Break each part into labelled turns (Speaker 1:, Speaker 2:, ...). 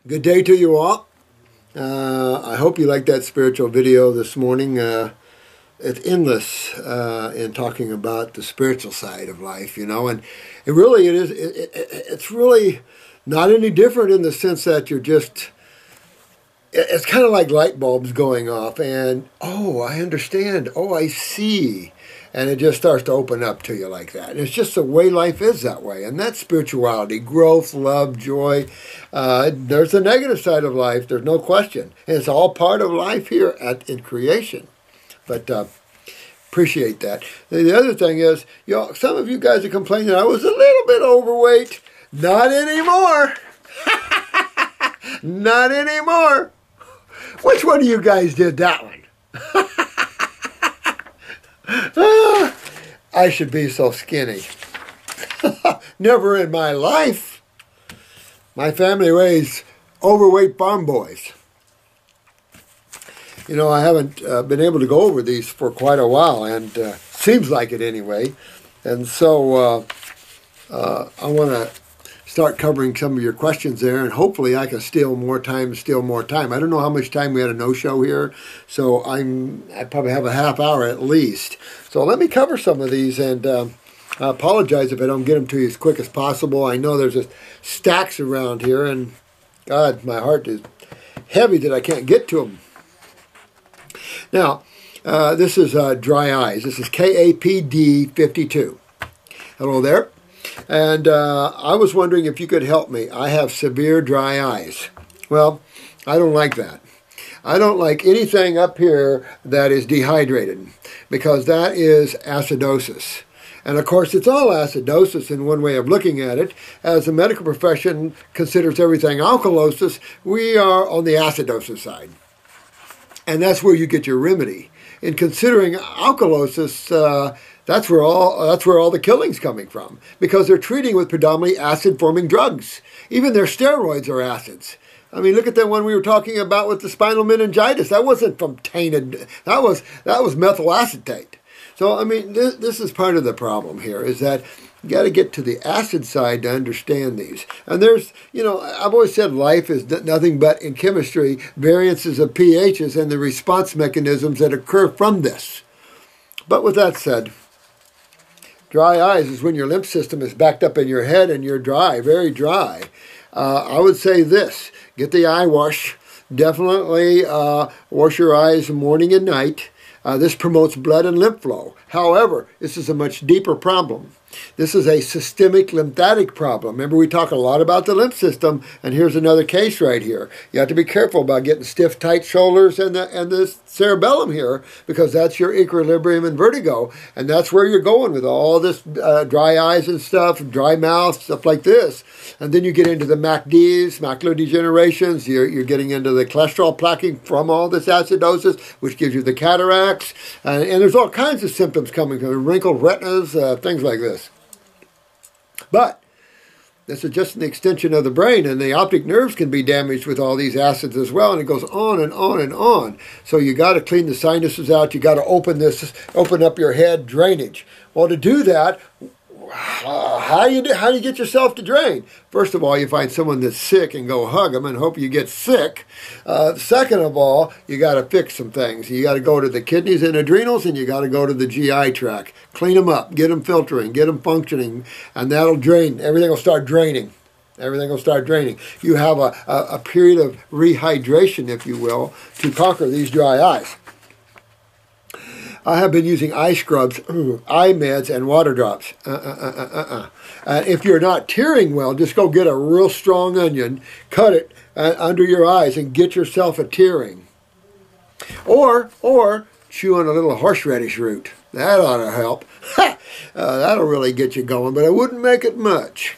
Speaker 1: Good day to you all. I hope you liked that spiritual video this morning. It's endless in talking about the spiritual side of life, you know, and it really it's really not any different in the sense that you're just, it's kind of like light bulbs going off and, oh, I understand, oh, I see. And it just starts to open up to you like that. And it's just the way life is that way. And that's spirituality, growth, love, joy. There's the negative side of life. There's no question. And it's all part of life here in creation. But appreciate that. The other thing is, you know, some of you guys are complaining I was a little bit overweight. Not anymore. Not anymore. Which one of you guys did that one? I should be so skinny. Never in my life. My family raised overweight farm boys. You know, I haven't been able to go over these for quite a while, and seems like it anyway. And so I want to start covering some of your questions there, and hopefully I can steal more time. I don't know how much time we had a no-show here, so I probably have a half hour at least. So let me cover some of these, and I apologize if I don't get them to you as quick as possible. I know there's just stacks around here, and God, my heart is heavy that I can't get to them. Now, this is Dry Eyes. This is KAPD 52. Hello there. And I was wondering if you could help me. I have severe dry eyes. Well, I don't like that. I don't like anything up here that is dehydrated, because that is acidosis. And of course, it's all acidosis in one way of looking at it. As the medical profession considers everything alkalosis, we are on the acidosis side. And that's where you get your remedy. In considering alkalosis, that's where all the killing's coming from, because they're treating with predominantly acid-forming drugs. Even their steroids are acids. I mean, look at that one we were talking about with the spinal meningitis. That wasn't from tainted. That was methyl acetate. So I mean, this is part of the problem here, is that you got to get to the acid side to understand these. And there's, you know, I've always said life is nothing but, in chemistry, variances of pHs and the response mechanisms that occur from this. But with that said, dry eyes is when your lymph system is backed up in your head and you're dry, very dry. I would say this: get the eye wash. Definitely wash your eyes morning and night. This promotes blood and lymph flow. However, this is a much deeper problem. This is a systemic lymphatic problem. Remember, we talk a lot about the lymph system, and here's another case right here. You have to be careful about getting stiff, tight shoulders and the cerebellum here, because that's your equilibrium and vertigo, and that's where you're going with all this dry eyes and stuff, dry mouth, stuff like this. And then you get into the MACDs, macular degenerations. You're getting into the cholesterol plaquing from all this acidosis, which gives you the cataracts, and there's all kinds of symptoms coming from wrinkled retinas, things like this. But this is just an extension of the brain, and the optic nerves can be damaged with all these acids as well, and it goes on and on and on. So you got to clean the sinuses out. You got to open up your head drainage. Well, to do that, how do you get yourself to drain? First of all, you find someone that's sick and go hug them and hope you get sick. Second of all, you got to fix some things. You got to go to the kidneys and adrenals, and you got to go to the GI tract. Clean them up, get them filtering, get them functioning, and that'll drain. Everything will start draining. Everything will start draining. You have a period of rehydration, if you will, to conquer these dry eyes. I have been using eye scrubs, eye meds, and water drops. If you're not tearing well, just go get a real strong onion, cut it under your eyes, and get yourself a tearing. Or chew on a little horseradish root. That ought to help. That'll really get you going, but I wouldn't make it much.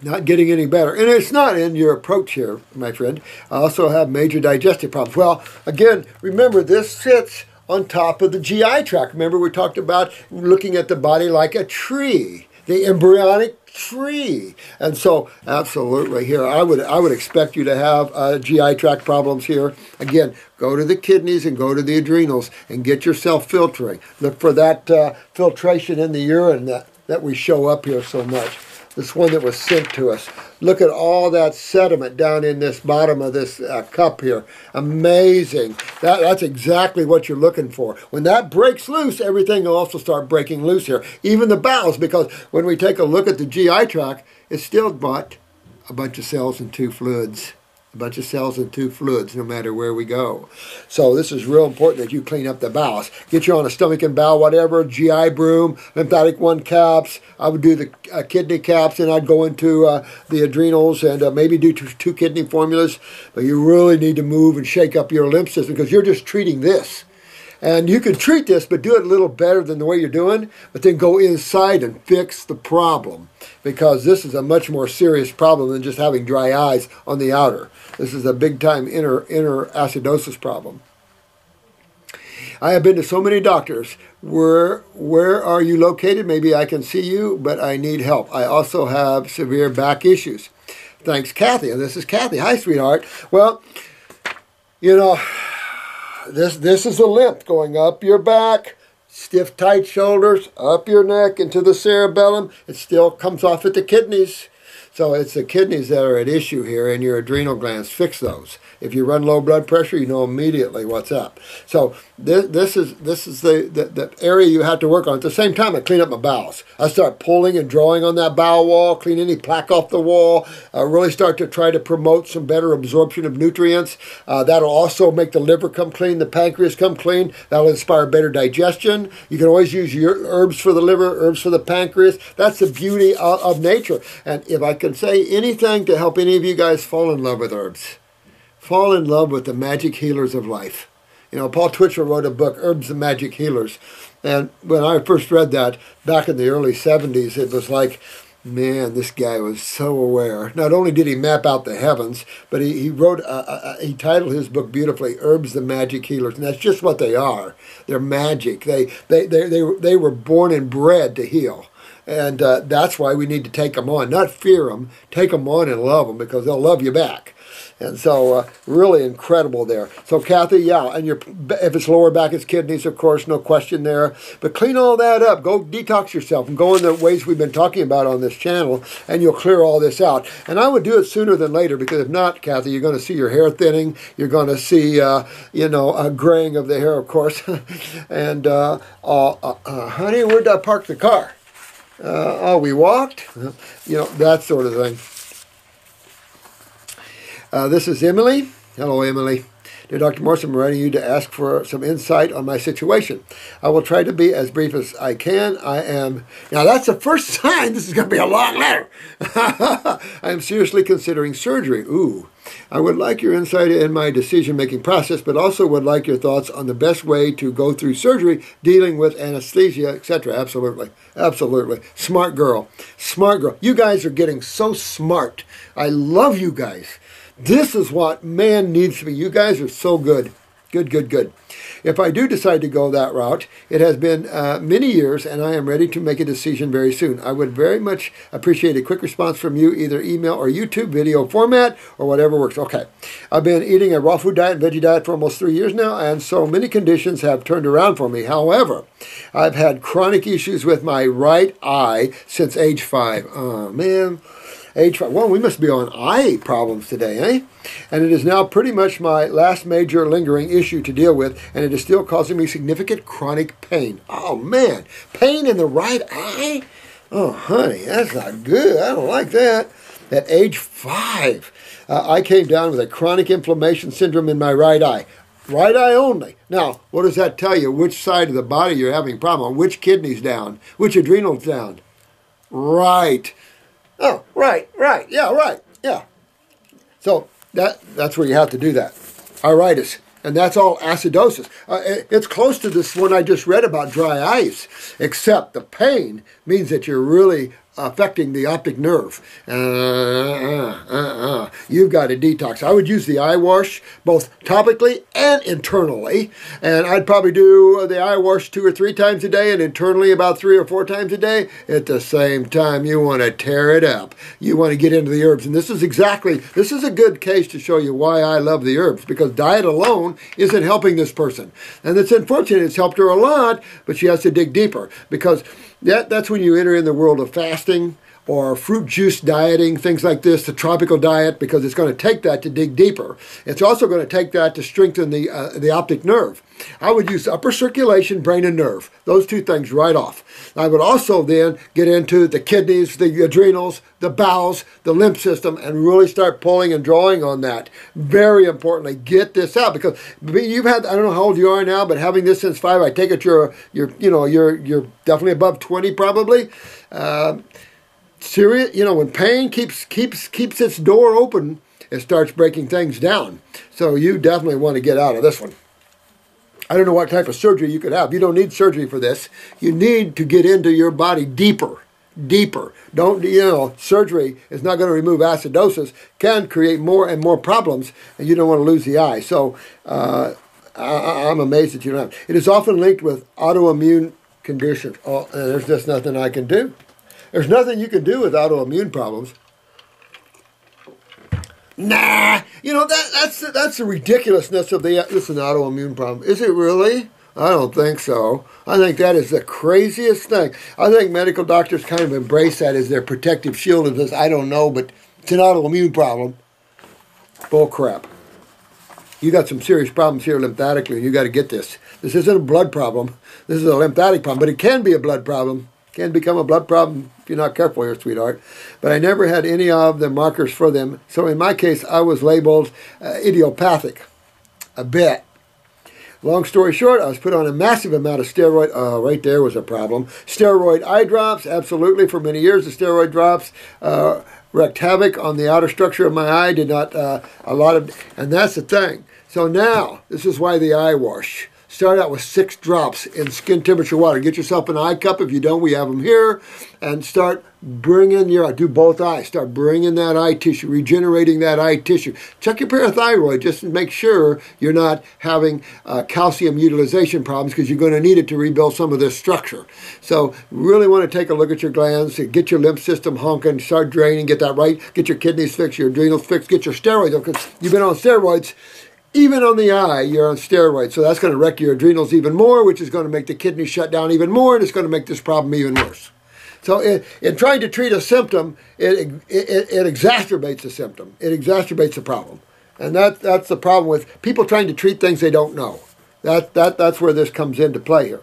Speaker 1: Not getting any better. And it's not in your approach here, my friend. I also have major digestive problems. Well, again, remember, this sits on top of the GI tract. Remember, we talked about looking at the body like a tree, the embryonic tree. And so, absolutely, here, I would expect you to have GI tract problems here. Again, go to the kidneys and go to the adrenals and get yourself filtering. Look for that filtration in the urine that we show up here so much. this one that was sent to us. Look at all that sediment down in this bottom of this cup here. Amazing. That's exactly what you're looking for. When that breaks loose, everything will also start breaking loose here. Even the bowels, because when we take a look at the GI tract, it's still but a bunch of cells and two fluids. A bunch of cells and two fluids, no matter where we go. So this is real important that you clean up the bowels. Get you on a stomach and bowel, whatever, GI broom, lymphatic 1 caps. I would do the kidney caps, and I'd go into the adrenals and maybe do two kidney formulas. But you really need to move and shake up your lymph system because you're just treating this. And you can treat this, but do it a little better than the way you're doing, but then go inside and fix the problem, because this is a much more serious problem than just having dry eyes on the outer. This is a big-time inner acidosis problem. I have been to so many doctors. Where are you located? Maybe I can see you, but I need help. I also have severe back issues. Thanks, Kathy. And this is Kathy. Hi, sweetheart. Well, you know, This is the lymph going up your back, stiff, tight shoulders, up your neck, into the cerebellum. It still comes off at the kidneys. So it's the kidneys that are at issue here, and your adrenal glands. Fix those. If you run low blood pressure, you know immediately what's up. So this is the area you have to work on. At the same time, I clean up my bowels. I start pulling and drawing on that bowel wall, clean any plaque off the wall, really start to try to promote some better absorption of nutrients. That'll also make the liver come clean, the pancreas come clean. That'll inspire better digestion. You can always use your herbs for the liver, herbs for the pancreas. That's the beauty of nature. And if I can say anything to help any of you guys fall in love with herbs, fall in love with the magic healers of life. You know, Paul Twitchell wrote a book, Herbs and Magic Healers. And when I first read that back in the early 70s, it was like, man, this guy was so aware. Not only did he map out the heavens, but he wrote, he titled his book beautifully, Herbs and Magic Healers. And that's just what they are. They're magic. They were born and bred to heal. And that's why we need to take them on, not fear them. Take them on and love them, because they'll love you back. And so, really incredible there. So, Kathy, yeah, and if it's lower back, it's kidneys, of course, no question there. But clean all that up. Go detox yourself and go in the ways we've been talking about on this channel, and you'll clear all this out. And I would do it sooner than later, because if not, Kathy, you're going to see your hair thinning. You're going to see, graying of the hair, of course. And, honey, where'd I park the car? We walked? That sort of thing. This is Emily. Hello, Emily. Dear Dr. Morse, I'm writing you to ask for some insight on my situation. I will try to be as brief as I can. Now that's the first sign this is going to be a long letter. I am seriously considering surgery. Ooh. I would like your insight in my decision-making process, but also would like your thoughts on the best way to go through surgery, dealing with anesthesia, etc. Absolutely. Absolutely. Smart girl. Smart girl. You guys are getting so smart. I love you guys. This is what man needs to be. You guys are so good. Good, good, good. If I do decide to go that route, it has been many years, and I am ready to make a decision very soon. I would very much appreciate a quick response from you, either email or YouTube video format, or whatever works. Okay. I've been eating a raw food diet, veggie diet for almost 3 years now, and so many conditions have turned around for me. However, I've had chronic issues with my right eye since age 5. Oh, man. Age 5. Well, we must be on eye problems today, eh? And it is now pretty much my last major lingering issue to deal with, and it is still causing me significant chronic pain. Oh, man. Pain in the right eye? Oh, honey, that's not good. I don't like that. At age 5, I came down with a chronic inflammation syndrome in my right eye. Right eye only. Now, what does that tell you? Which side of the body you're having a problem on? Which kidney's down? Which adrenal's down? Right. Oh, right. Yeah, right. Yeah. So that's where you have to do that. Iritis. And that's all acidosis. It's close to this one I just read about dry eyes, except the pain means that you're really affecting the optic nerve. You've got to detox. I would use the eye wash both topically and internally, and I'd probably do the eye wash 2 or 3 times a day, and internally about 3 or 4 times a day. At the same time, you want to tear it up. You want to get into the herbs, and this is a good case to show you why I love the herbs, because diet alone isn't helping this person, and it's unfortunate. It's helped her a lot, but she has to dig deeper, because that's when you enter in the world of fasting, or fruit juice dieting, things like this, the tropical diet, because it's going to take that to dig deeper. It's also going to take that to strengthen the optic nerve. I would use upper circulation, brain, and nerve. Those two things right off. I would also then get into the kidneys, the adrenals, the bowels, the lymph system, and really start pulling and drawing on that. Very importantly, get this out, because you've had, I don't know how old you are now, but having this since 5, I take it you're definitely above 20 probably. Serious, when pain keeps its door open, it starts breaking things down. So you definitely want to get out of this one. I don't know what type of surgery you could have. You don't need surgery for this. You need to get into your body deeper. Don't, surgery is not going to remove acidosis, can create more and more problems, and you don't want to lose the eye. So I'm amazed that you don't have. It is often linked with autoimmune conditions. Oh, and there's just nothing I can do. There's nothing you can do with autoimmune problems. Nah, that's the ridiculousness of this is an autoimmune problem. Is it really? I don't think so. I think that is the craziest thing. I think medical doctors kind of embrace that as their protective shield and says, I don't know, but it's an autoimmune problem. Bull crap. You got some serious problems here lymphatically, and you got to get this. This isn't a blood problem. This is a lymphatic problem, but it can be a blood problem. Can become a blood problem if you're not careful here, sweetheart. But I never had any of the markers for them. So in my case, I was labeled idiopathic a bit. Long story short, I was put on a massive amount of steroid. Right there was a problem. Steroid eye drops, absolutely. For many years, the steroid drops wreaked havoc on the outer structure of my eye. And that's the thing. So now, this is why the eye wash. Start out with 6 drops in skin temperature water. Get yourself an eye cup. If you don't, we have them here. And start bringing do both eyes. Start bringing that eye tissue, regenerating that eye tissue. Check your parathyroid just to make sure you're not having calcium utilization problems, because you're going to need it to rebuild some of this structure. So really want to take a look at your glands, get your lymph system honking, start draining, get that right, get your kidneys fixed, your adrenals fixed, get your steroids, because you've been on steroids. Even on the eye, you're on steroids. So that's going to wreck your adrenals even more, which is going to make the kidney shut down even more, and it's going to make this problem even worse. So in trying to treat a symptom, it exacerbates the symptom. It exacerbates the problem. And that's the problem with people trying to treat things they don't know. That's where this comes into play here.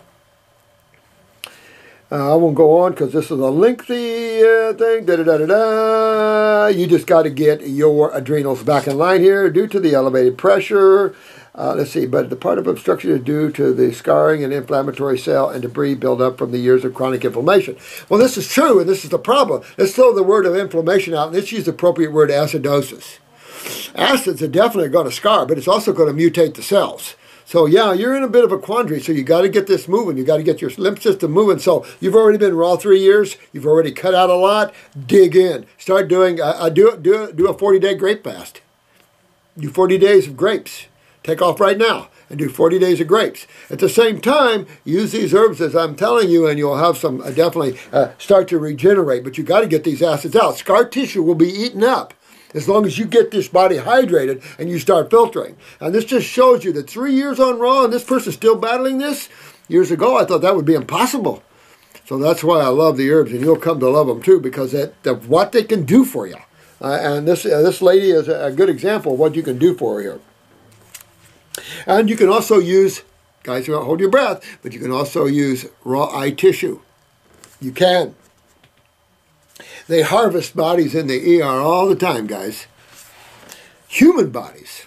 Speaker 1: I won't go on because this is a lengthy thing. You just got to get your adrenals back in line here due to the elevated pressure. Let's see, but the part of obstruction is due to the scarring and inflammatory cell and debris buildup from the years of chronic inflammation. Well, this is true, and this is the problem. Let's throw the word of inflammation out, and let's use the appropriate word, acidosis. Acids are definitely going to scar, but it's also going to mutate the cells. So yeah, you're in a bit of a quandary, so you got to get this moving. You got to get your lymph system moving. So you've already been raw 3 years. You've already cut out a lot. Dig in. Start doing, do a 40-day grape fast. Do 40 days of grapes. Take off right now and do 40 days of grapes. At the same time, use these herbs as I'm telling you, and you'll have some, definitely start to regenerate. But you got to get these acids out. Scar tissue will be eaten up as long as you get this body hydrated and you start filtering. And this just shows you that 3 years on raw and this person's still battling this. Years ago, I thought that would be impossible. So that's why I love the herbs, and you'll come to love them too, because of what they can do for you. And this lady is a good example of what you can do for her here. And you can also use, guys, don't hold your breath, but you can also use raw eye tissue. You can. They harvest bodies in the ER all the time, guys. Human bodies.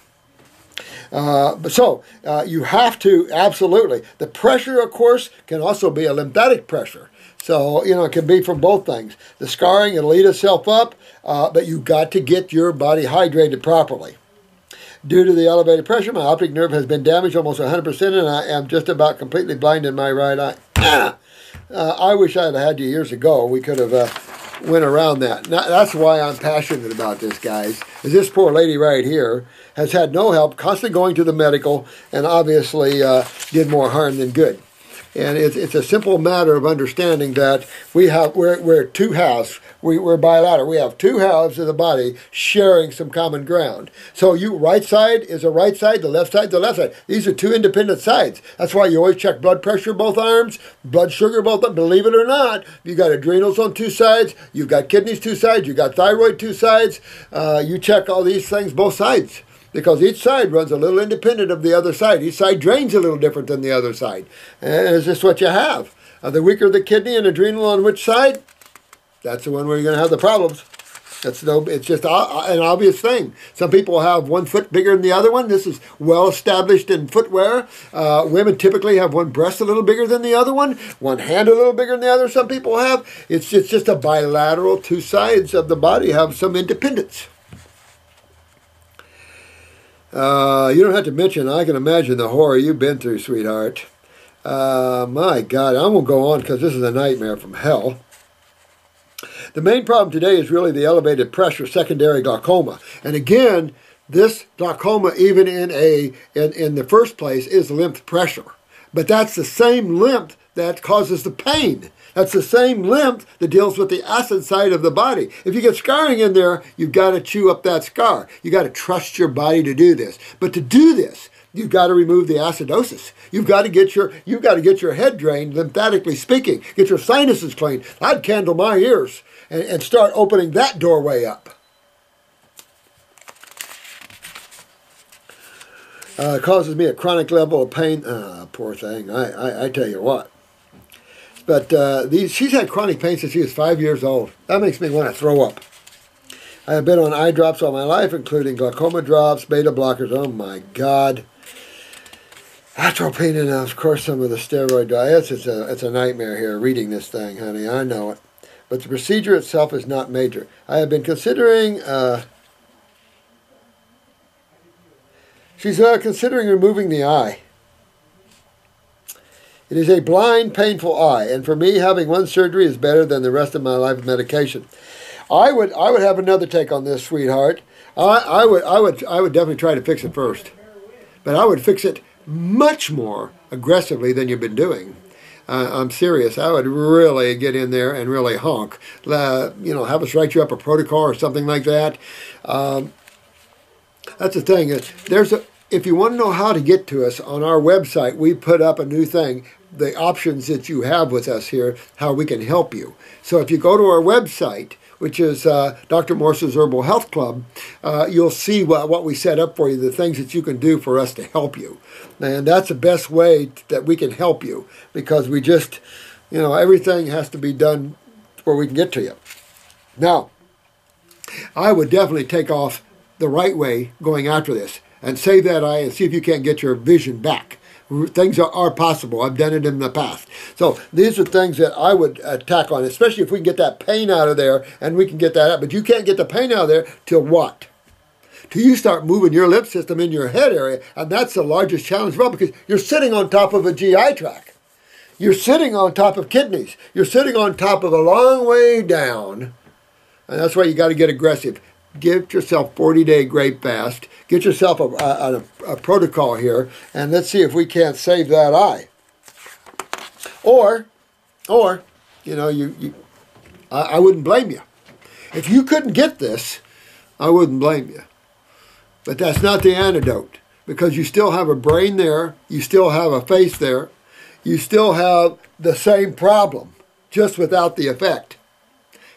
Speaker 1: You have to, absolutely. The pressure, of course, can also be a lymphatic pressure. So, it can be from both things. The scarring, it'll eat itself up, but you've got to get your body hydrated properly. Due to the elevated pressure, my optic nerve has been damaged almost 100%, and I am just about completely blind in my right eye. I wish I had had you years ago. We could have went around that. Now, that's why I'm passionate about this, guys. Is this poor lady right here has had no help, constantly going to the medical, and obviously did more harm than good. And it's a simple matter of understanding that we're two halves. We're bilateral. We have two halves of the body sharing some common ground. So right side is a right side, the left side, the left side. These are two independent sides. That's why you always check blood pressure both arms, blood sugar both arms. Believe it or not, you got adrenals on two sides, you've got kidneys two sides, you got thyroid two sides. You check all these things both sides, because each side runs a little independent of the other side. Each side drains a little different than the other side. And it's just what you have. The weaker the kidney and adrenal on which side, that's the one where you're going to have the problems. It's just an obvious thing. Some people have one foot bigger than the other one. This is well established in footwear. Women typically have one breast a little bigger than the other one hand a little bigger than the other. Some people have. It's just a bilateral. Two sides of the body have some independence. You don't have to mention, I can imagine the horror you've been through, sweetheart. My God, I won't go on because this is a nightmare from hell. The main problem today is really the elevated pressure, secondary glaucoma. And again, this glaucoma, even in the first place, is lymph pressure. But that's the same lymph that causes the pain. That's the same lymph that deals with the acid side of the body. If you get scarring in there, you've got to chew up that scar. You've got to trust your body to do this. But to do this, you've got to remove the acidosis. You've got to get your head drained, lymphatically speaking. Get your sinuses cleaned. I'd candle my ears and start opening that doorway up. It causes me a chronic level of pain. Poor thing. I tell you what. But she's had chronic pain since she was 5 years old. That makes me want to throw up. I have been on eye drops all my life, including glaucoma drops, beta blockers. Oh my God. Atropine and of course some of the steroid diets. It's a nightmare here reading this thing, honey. I know it. But the procedure itself is not major. I have been considering... she's considering removing the eye. It is a blind, painful eye, and for me, having one surgery is better than the rest of my life of medication. I would have another take on this, sweetheart. I would definitely try to fix it first, but I would fix it much more aggressively than you've been doing. I'm serious. I would really get in there and really honk. Have us write you up a protocol or something like that. That's the thing. If you want to know how to get to us, on our website, we put up a new thing, the options that you have with us here, how we can help you. So if you go to our website, which is Dr. Morse's Herbal Health Club, you'll see what we set up for you, the things that you can do for us to help you. And that's the best way that we can help you, because we just, everything has to be done where we can get to you. Now, I would definitely take off the right way going after this and save that eye and see if you can't get your vision back. Things are possible. I've done it in the past. So these are things that I would tack on, especially if we can get that pain out of there and we can get that out. But you can't get the pain out of there till what? Till you start moving your lymph system in your head area, and that's the largest challenge as well, because you're sitting on top of a GI tract. You're sitting on top of kidneys. You're sitting on top of a long way down, and that's why you got to get aggressive. Get yourself 40-day grape fast. Get yourself a protocol here, and let's see if we can't save that eye. Or, I wouldn't blame you. If you couldn't get this, I wouldn't blame you. But that's not the antidote, because you still have a brain there, you still have a face there, you still have the same problem, just without the effect.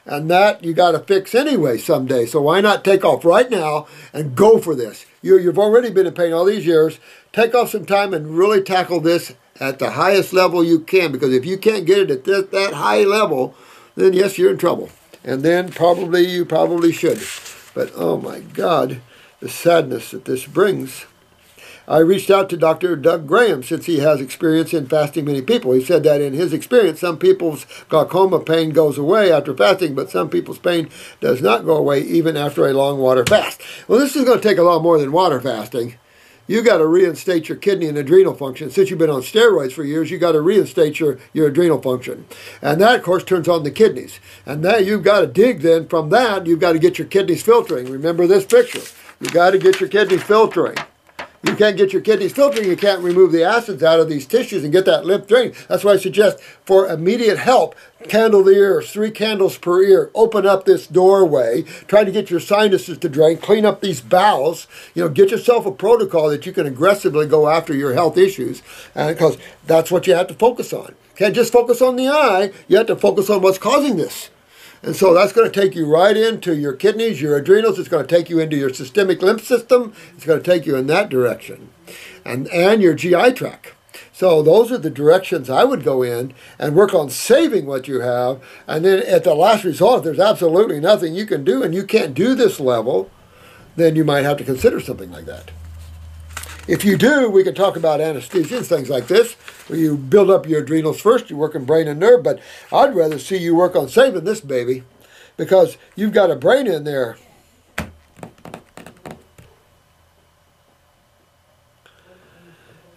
Speaker 1: And that you got to fix anyway someday. So why not take off right now and go for this? You've already been in pain all these years. Take off some time and really tackle this at the highest level you can. Because if you can't get it at that high level, then yes, you're in trouble. And then you probably should. But oh my God, the sadness that this brings. I reached out to Dr. Doug Graham, since he has experience in fasting many people. He said that in his experience, some people's glaucoma pain goes away after fasting, but some people's pain does not go away even after a long water fast. Well, this is going to take a lot more than water fasting. You got to reinstate your kidney and adrenal function. Since you've been on steroids for years, you got to reinstate your adrenal function. And that, of course, turns on the kidneys. And now you've got to dig then from that, you've got to get your kidneys filtering. Remember this picture. You've got to get your kidneys filtering. you can't get your kidneys filtering, you can't remove the acids out of these tissues and get that lymph drain. That's why I suggest for immediate help, candle the ears, 3 candles per ear, open up this doorway, try to get your sinuses to drain, clean up these bowels, get yourself a protocol that you can aggressively go after your health issues, because that's what you have to focus on. You can't just focus on the eye, you have to focus on what's causing this. And so that's going to take you right into your kidneys, your adrenals. It's going to take you into your systemic lymph system. It's going to take you in that direction. And your GI tract. So those are the directions I would go in and work on saving what you have. And then at the last result, if there's absolutely nothing you can do and you can't do this level, then you might have to consider something like that. If you do, we can talk about anesthesia and things like this, where you build up your adrenals first, you work on brain and nerve, but I'd rather see you work on saving this baby, because you've got a brain in there.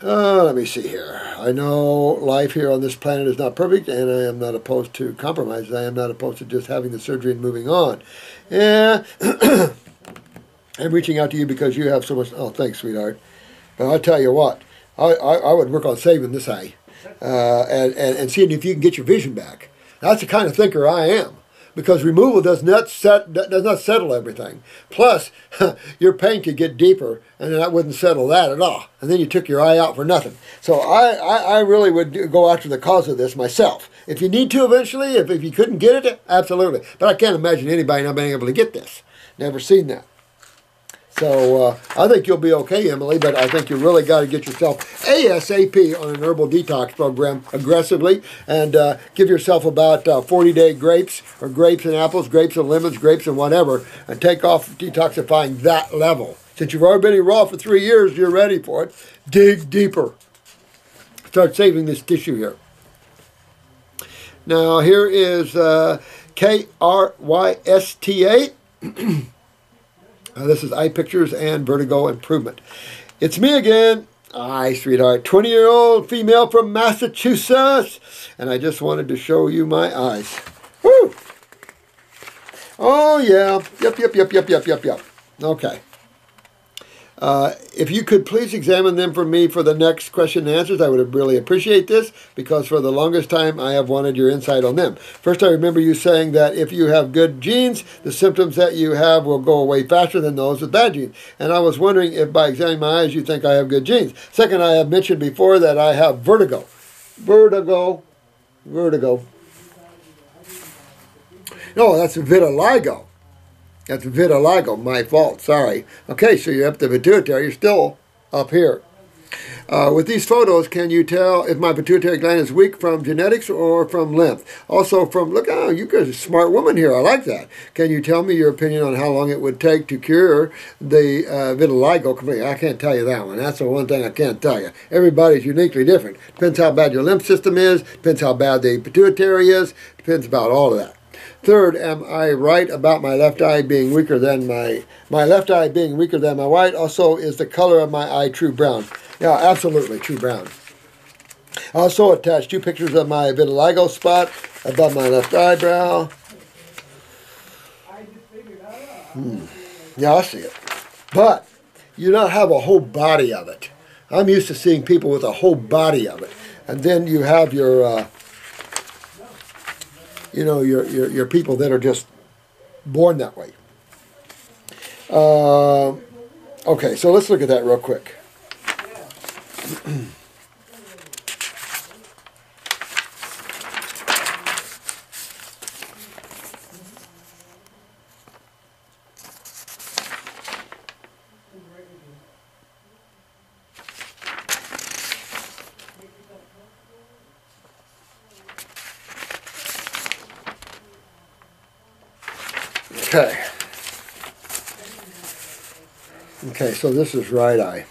Speaker 1: Let me see here. I know life here on this planet is not perfect, and I am not opposed to compromise. I am not opposed to just having the surgery and moving on. Yeah, I'm reaching out to you because you have so much. Oh, thanks, sweetheart. But I'll tell you what, I would work on saving this eye and seeing if you can get your vision back. That's the kind of thinker I am, because removal does not settle everything. Plus, your pain could get deeper, and that wouldn't settle that at all. And then you took your eye out for nothing. So I really would go after the cause of this myself. If you need to eventually, if you couldn't get it, absolutely. But I can't imagine anybody not being able to get this. Never seen that. So I think you'll be okay, Emily, but I think you really got to get yourself ASAP on an herbal detox program aggressively, and give yourself about 40-day grapes, or grapes and apples, grapes and lemons, grapes and whatever, and take off detoxifying that level. Since you've already been raw for 3 years, you're ready for it. Dig deeper. Start saving this tissue here. Now here is KRYSTA. This is Eye Pictures and Vertigo Improvement. It's me again. Hi, sweetheart. 20-year-old female from Massachusetts. And I just wanted to show you my eyes. Woo! Oh, yeah. Yep. Okay. If you could please examine them for me for the next question and answers, I would really appreciate this, because for the longest time I have wanted your insight on them. First, I remember you saying that if you have good genes, the symptoms that you have will go away faster than those with bad genes. And I was wondering if by examining my eyes you think I have good genes. Second, I have mentioned before that I have vertigo. Vertigo. No, that's vitiligo. That's vitiligo, my fault, sorry. Okay, so you're up the pituitary, you're still up here. With these photos, can you tell if my pituitary gland is weak from genetics or from lymph? Also from, look, oh, you're a smart woman here, I like that. Can you tell me your opinion on how long it would take to cure the vitiligo completely? I can't tell you that one. That's the one thing I can't tell you. Everybody's uniquely different. Depends how bad your lymph system is, depends how bad the pituitary is, depends about all of that. Third, am I right about my left eye being weaker than my left eye being weaker than my right? Also, is the color of my eye true brown? Yeah, absolutely, true brown. I also attached 2 pictures of my vitiligo spot above my left eyebrow. Yeah, I see it. But you don't have a whole body of it. I'm used to seeing people with a whole body of it. And then you have your your people that are just born that way. Okay, so let's look at that real quick. Okay, so this is right eye.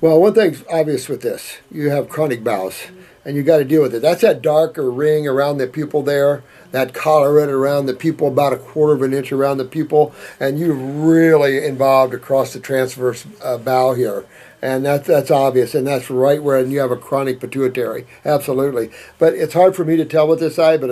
Speaker 1: Well, one thing's obvious with this. You have chronic bowels, and you got to deal with it. That's that darker ring around the pupil there, that collarette around the pupil, about 1/4 of an inch around the pupil, and you're really involved across the transverse bowel here. And that's obvious, and that's right where you have a chronic pituitary, absolutely. But it's hard for me to tell with this eye, but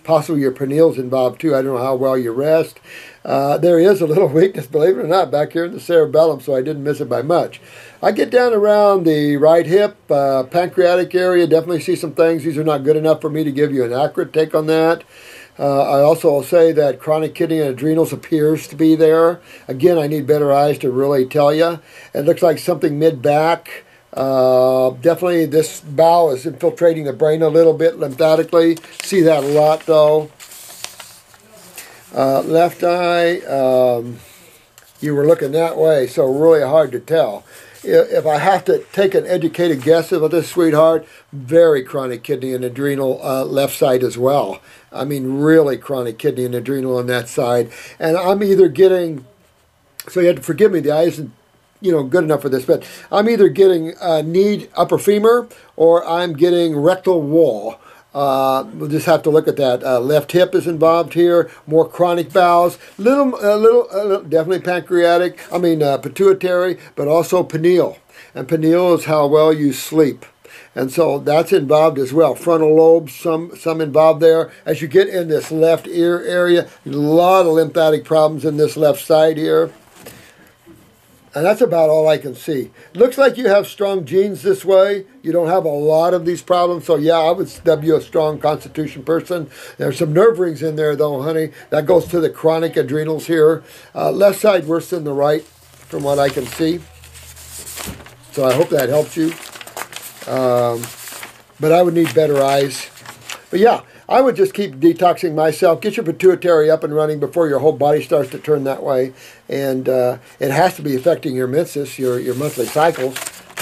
Speaker 1: possibly your pineal's involved too. I don't know how well you rest. There is a little weakness, believe it or not, back here in the cerebellum, so I didn't miss it by much. I get down around the right hip, pancreatic area, definitely see some things. These are not good enough for me to give you an accurate take on that. I also will say that chronic kidney and adrenals appears to be there. Again, I need better eyes to really tell you. It looks like something mid-back. Definitely this bowel is infiltrating the brain a little bit lymphatically. See that a lot though. Left eye, you were looking that way, so really hard to tell. If I have to take an educated guess of this, sweetheart, very chronic kidney and adrenal left side as well. I mean, really chronic kidney and adrenal on that side. And I'm either getting, so you have to forgive me, the eye isn't, good enough for this, but I'm either getting knee upper femur or I'm getting rectal wall. We'll just have to look at that. Left hip is involved here. More chronic bowels. Little, definitely pancreatic. Pituitary, but also pineal. And pineal is how well you sleep. And so that's involved as well. Frontal lobes, some involved there. As you get in this left ear area, a lot of lymphatic problems in this left side here. And that's about all I can see. Looks like you have strong genes this way. You don't have a lot of these problems. So, yeah, I would dub you a strong constitution person. There's some nerve rings in there, though, honey. That goes to the chronic adrenals here. Left side worse than the right, from what I can see. So I hope that helps you. But I would need better eyes. But, yeah, I would just keep detoxing myself. Get your pituitary up and running before your whole body starts to turn that way. And it has to be affecting your menses, your monthly cycles,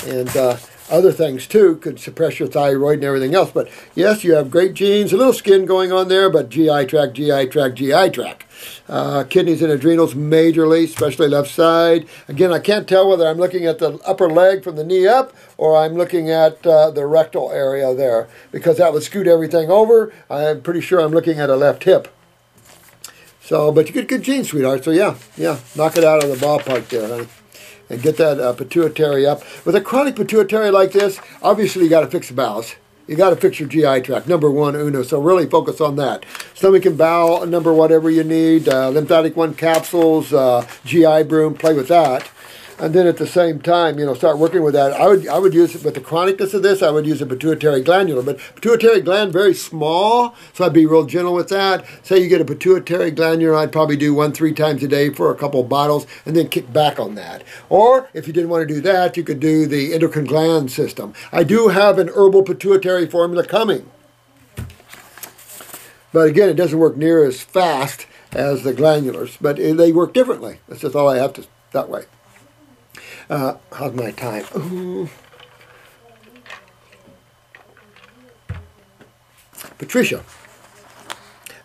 Speaker 1: and other things too. Could suppress your thyroid and everything else. But yes, you have great genes, a little skin going on there, but GI tract, GI tract, GI tract. Kidneys and adrenals majorly, especially left side. Again, I can't tell whether I'm looking at the upper leg from the knee up or I'm looking at the rectal area there, because that would scoot everything over. I'm pretty sure I'm looking at a left hip. So, but you get good genes, sweetheart. So yeah, knock it out of the ballpark there, honey. And get that pituitary up. With a chronic pituitary like this, obviously you got to fix the bowels. You got to fix your GI tract, number one, uno. So really focus on that. Stomach and bowel, number whatever you need. Lymphatic 1 capsules, GI broom, play with that. And then at the same time, start working with that. I would use it with the chronicness of this. I would use a pituitary glandular, but pituitary gland very small, so I'd be real gentle with that. Say you get a pituitary glandular, I'd probably do 1-3 times a day for a couple of bottles, and then kick back on that. Or if you didn't want to do that, you could do the endocrine gland system. I do have an herbal pituitary formula coming, but again, it doesn't work near as fast as the glandulars, but they work differently. That's just all I have to that way. How's my time? Ooh. Patricia,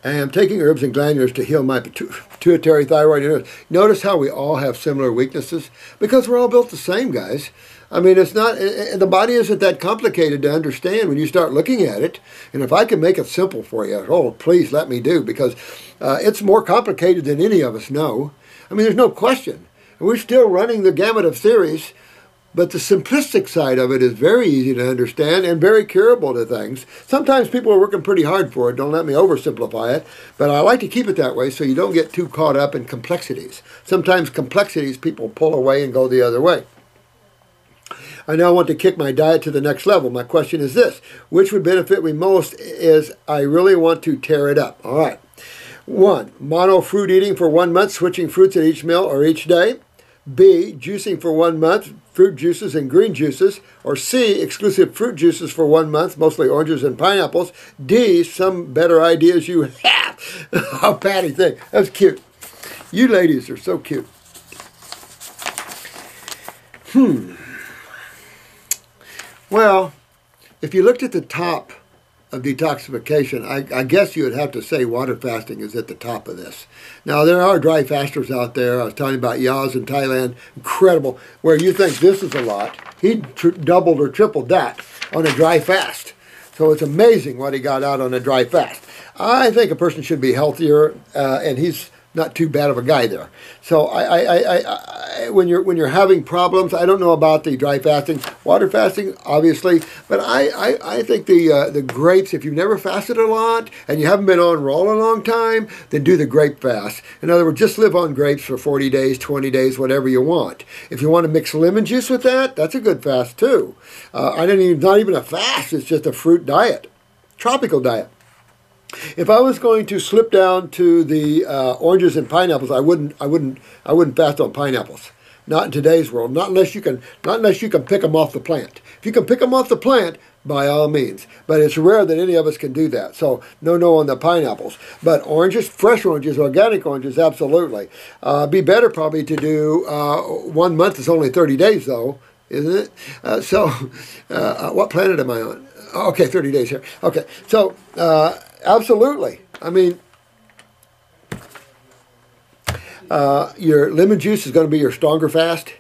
Speaker 1: I am taking herbs and glandulars to heal my pituitary, thyroid, and nerves. Notice how we all have similar weaknesses? Because we're all built the same, guys. I mean, it's not, the body isn't that complicated to understand when you start looking at it. And if I can make it simple for you, oh, please let me do, because it's more complicated than any of us know. I mean, there's no question. We're still running the gamut of theories, but the simplistic side of it is very easy to understand and very curable to things. Sometimes people are working pretty hard for it. Don't let me oversimplify it, but I like to keep it that way so you don't get too caught up in complexities. Sometimes complexities people pull away and go the other way. I now want to kick my diet to the next level. My question is this: which would benefit me most? Is I really want to tear it up. All right. 1, mono fruit eating for 1 month, switching fruits at each meal or each day. B, juicing for 1 month, fruit juices and green juices. Or C, exclusive fruit juices for 1 month, mostly oranges and pineapples. D, some better ideas you have. Oh, Patty, thing. That's cute. You ladies are so cute. Well, if you looked at the top of detoxification, I guess you would have to say water fasting is at the top of this. Now, there are dry fasters out there. I was telling you about Yaz in Thailand. Incredible. Where you think this is a lot, he doubled or tripled that on a dry fast. So it's amazing what he got out on a dry fast. I think a person should be healthier, and he's not too bad of a guy there. So when you're having problems, I don't know about the dry fasting, water fasting, obviously, but I think the grapes. If you've never fasted a lot and you haven't been on roll a long time, then do the grape fast. In other words, just live on grapes for 40 days, 20 days, whatever you want. If you want to mix lemon juice with that, that's a good fast too. Not even a fast; it's just a fruit diet, tropical diet. If I was going to slip down to the oranges and pineapples, I wouldn't fast on pineapples. Not in today's world. Not unless you can pick them off the plant. If you can pick them off the plant, by all means. But it's rare that any of us can do that. So no on the pineapples. But oranges, fresh oranges, organic oranges, absolutely. Be better probably to do 1 month is only 30 days though, isn't it? What planet am I on? Okay, 30 days here. Okay, so absolutely. I mean, your lemon juice is going to be your stronger fast.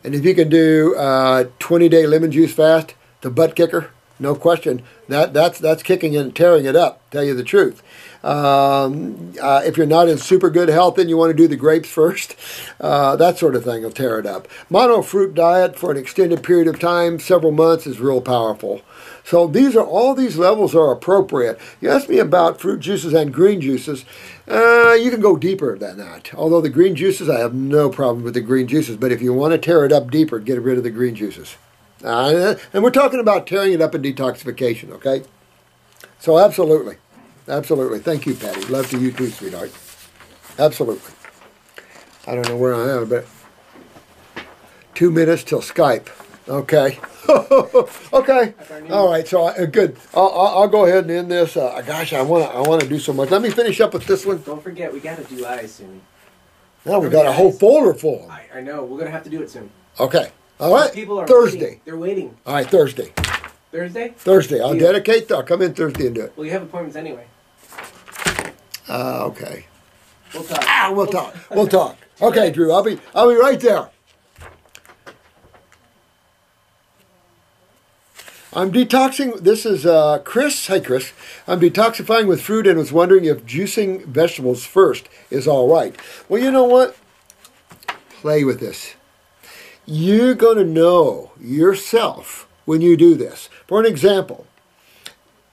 Speaker 1: And if you can do 20-day lemon juice fast, the butt kicker, no question. That's kicking and tearing it up, tell you the truth. If you're not in super good health and you want to do the grapes first, that sort of thing will tear it up. Mono fruit diet for an extended period of time, several months, is real powerful. So all these levels are appropriate. You asked me about fruit juices and green juices. You can go deeper than that. Although the green juices, I have no problem with the green juices. But if you want to tear it up deeper, get rid of the green juices. And we're talking about tearing it up in detoxification, okay? So absolutely. Absolutely. Thank you, Patty. Love to you too, sweetheart. Absolutely. I don't know where I am, but 2 minutes till Skype. Okay. Okay. All right. So good. I'll go ahead and end this. Gosh, I want to do so much. Let me finish up with this one.
Speaker 2: Don't forget, we got to do eyes soon.
Speaker 1: Now we got a whole folder full.
Speaker 2: I know. We're gonna have to do it soon.
Speaker 1: Okay. All right.
Speaker 2: People are
Speaker 1: Thursday.
Speaker 2: Waiting. They're waiting.
Speaker 1: All right. Thursday.
Speaker 2: Thursday.
Speaker 1: Thursday. I'll come in Thursday and do it.
Speaker 2: Well, you have appointments anyway.
Speaker 1: Okay.
Speaker 2: We'll talk.
Speaker 1: We'll talk. We'll talk. Okay, Drew. I'll be right there. I'm detoxing. This is Chris. Hey, Chris. I'm detoxifying with fruit and was wondering if juicing vegetables first is all right. Well, you know what? Play with this. You're going to know yourself when you do this. For an example,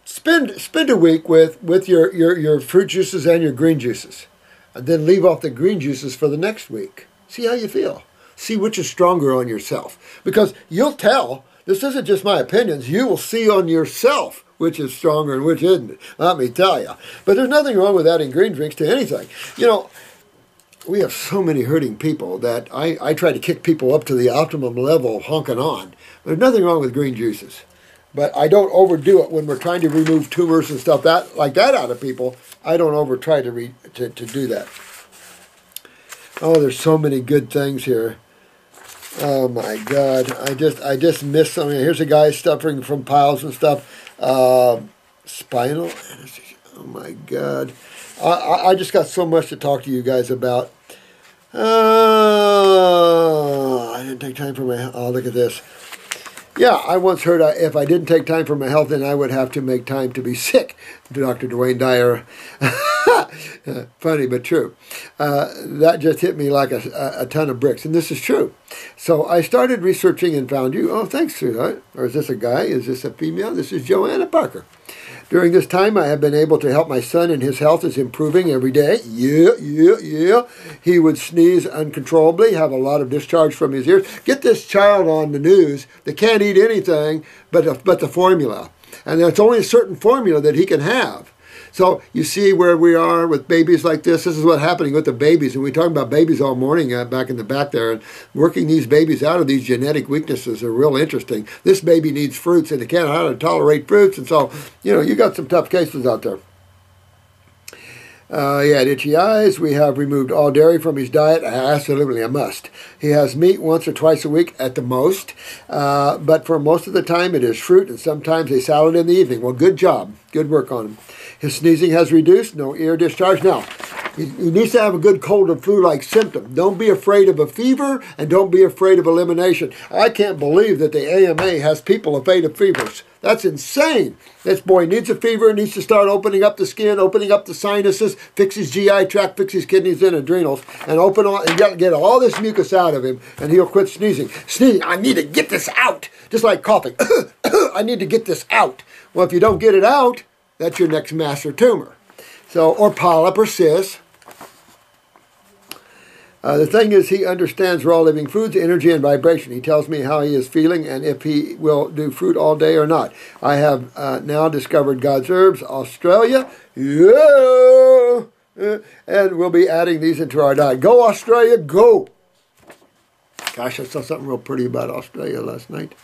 Speaker 1: spend a week with your fruit juices and your green juices, and then leave off the green juices for the next week. See how you feel. See which is stronger on yourself. Because you'll tell. This isn't just my opinions. You will see on yourself which is stronger and which isn't. Let me tell you. But there's nothing wrong with adding green drinks to anything. You know, we have so many hurting people that I try to kick people up to the optimum level of honking on. There's nothing wrong with green juices. But I don't overdo it when we're trying to remove tumors and stuff like that out of people. I don't try to do that. Oh, there's so many good things here. Oh my God! I just missed something. Here's a guy suffering from piles and stuff. Spinal anesthesia. Oh my God! I just got so much to talk to you guys about. I didn't take time for my. Oh, look at this. Yeah, I once heard if I didn't take time for my health, then I would have to make time to be sick. Dr. Dwayne Dyer. Funny but true. That just hit me like a ton of bricks, and this is true. So I started researching and found you. Oh, thanks, sweetheart. Or is this a guy? Is this a female? This is Joanna Parker. During this time, I have been able to help my son, and his health is improving every day. Yeah. He would sneeze uncontrollably, have a lot of discharge from his ears. Get this child on the news that can't eat anything but the formula. And it's only a certain formula that he can have. So you see where we are with babies like this. This is what's happening with the babies. And we talked about babies all morning back in the back there. And working these babies out of these genetic weaknesses are real interesting. This baby needs fruits and they can't know how to tolerate fruits. And so, you got some tough cases out there. He had itchy eyes. We have removed all dairy from his diet. Absolutely a must. He has meat once or twice a week at the most. But for most of the time it is fruit and sometimes a salad in the evening. Well, good job. Good work on him. His sneezing has reduced. No ear discharge. Now, He needs to have a good cold and flu-like symptom. Don't be afraid of a fever, and don't be afraid of elimination. I can't believe that the AMA has people afraid of fevers. That's insane. This boy needs a fever, needs to start opening up the skin, opening up the sinuses, fix his GI tract, fix his kidneys and adrenals, and get all this mucus out of him, and he'll quit sneezing. Sneezing, I need to get this out. Just like coughing. I need to get this out. Well, if you don't get it out, that's your next master tumor. So, or polyp or cyst. The thing is, he understands raw living foods, energy, and vibration. He tells me how he is feeling and if he will do fruit all day or not. I have now discovered God's Herbs, Australia. Yeah! And we'll be adding these into our diet. Go, Australia, go! Gosh, I saw something real pretty about Australia last night.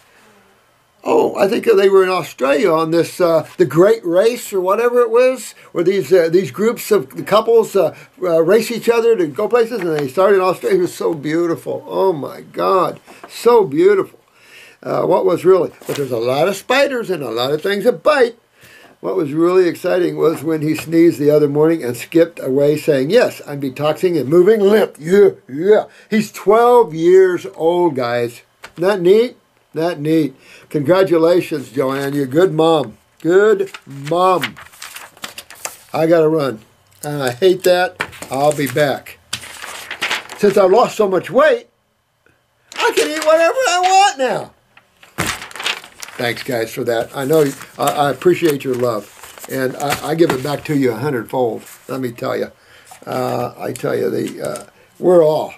Speaker 1: Oh, I think they were in Australia on this, the Great Race or whatever it was, where these groups of couples race each other to go places, and they started in Australia. It was so beautiful. Oh, my God. So beautiful. But there's a lot of spiders and a lot of things that bite. What was really exciting was when he sneezed the other morning and skipped away saying, yes, I'm detoxing and moving limp. Yeah, yeah. He's 12 years old, guys. Isn't that neat? That neat. Congratulations, Joanne. You're a good mom. Good mom. I got to run. And I hate that. I'll be back. Since I lost so much weight, I can eat whatever I want now. Thanks, guys, for that. I know I appreciate your love. And I give it back to you 100-fold. Let me tell you. I tell you, we're all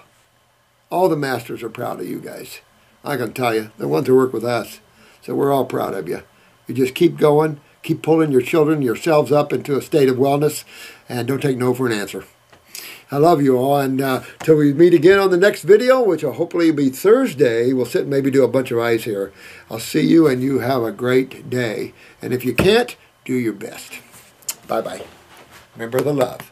Speaker 1: the masters are proud of you guys. I can tell you, the ones who work with us. So we're all proud of you. You just keep going, keep pulling your children, yourselves up into a state of wellness, and don't take no for an answer. I love you all, and till we meet again on the next video, which will hopefully be Thursday, we'll sit and maybe do a bunch of eyes here. I'll see you, and you have a great day. And if you can't, do your best. Bye-bye. Remember the love.